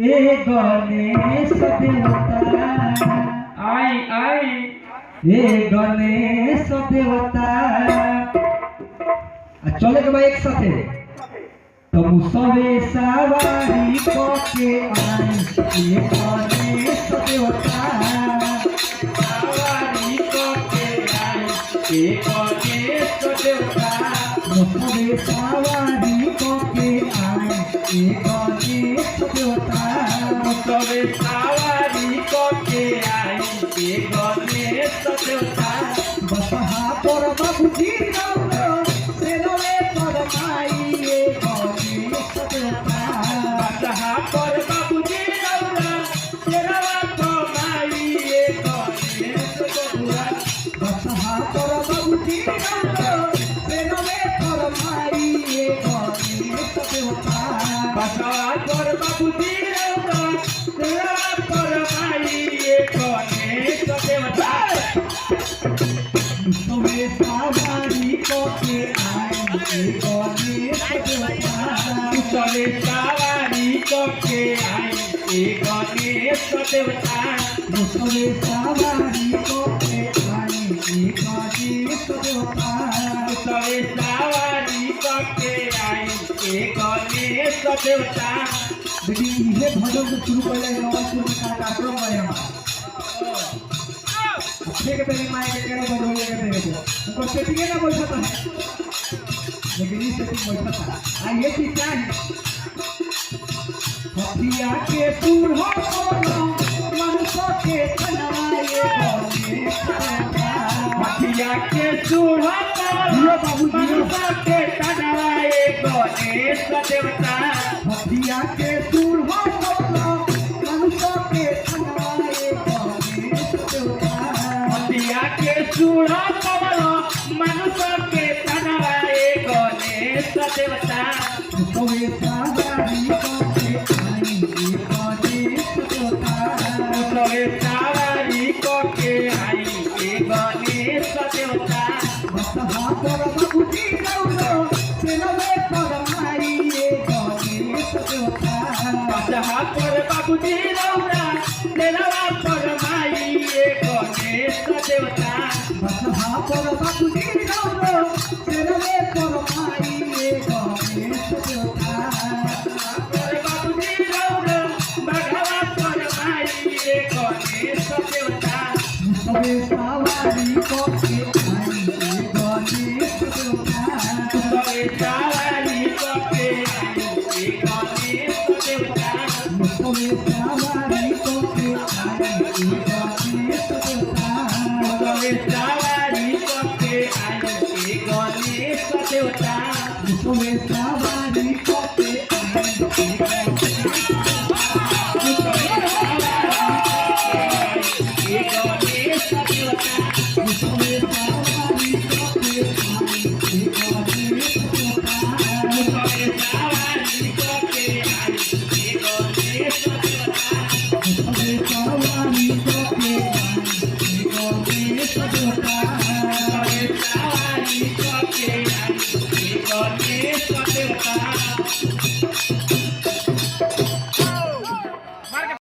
ए गणेश देवता आई आई ए गणेश देवता चले के भाई एक साथे तुम सबे सवारी के आई ए गणेश देवता सवारी के आई ए गणेश देवता सबे सवारी के आई ए गणेश देवता सबे सवारी के आई ए गणेश देवता बसहा पर बाबूजी से नवे पर माई ए गणेश देवता बसहा पर बाबूजी शेरवा कमाई ए गणेश देवता बसहा पर बाबूजी से नवे पर माई ए गणेश देवता बसहा पर बाबूजी शेरवा कमाई ए गणेश देवता सबे सवारी के आई ए गणेश देवता सबे सवारी के आई ए गणेश देवता सबे सवारी के आई ए गणेश देवता सबे सवारी के आई ए गणेश देवता देखिए ये भजन को शुरू कर ले नवाजुर का कार्यक्रम है ठीक है तेरी माई के करे बदल के तेरे को उनको सेटिंग ना बोल सकता है लेकिन ये सेटिंग बोल सकता है ये चीज क्या है हथिया के सूर हो मनुष्य के बनाए हथिया के चूल्हा मनुष्य के तनाए गणेश देवता हथिया के सूर हो मनुष्य के बनाए गणेश देवता हथिया के चूल्हा मनुष्य के तनाए गणेश देवता सबे सवारी के आई ए गणेश देवता सबे सवारी के आई ए गणेश देवता बसहा पर बाबूजी से नवे पर माई ए गणेश देवता बसहा पर बाबूजी शेरवा पर माई ए गणेश देवता बसहा पर बाबूजी से नवे पर माई ए गणेश देवता पर बाबूजी बघवा पर माई ए गणेश देवता सबे सवारी के आई ए गणेश देवता सबे सवारी के आई ए गणेश देवता सबे सवारी के आई ए गणेश देवता सबे सवारी के आई ए गणेश देवता सबे सवारी के ए गणेश देवता सबे सवारी के आई ए गणेश देवता सवारी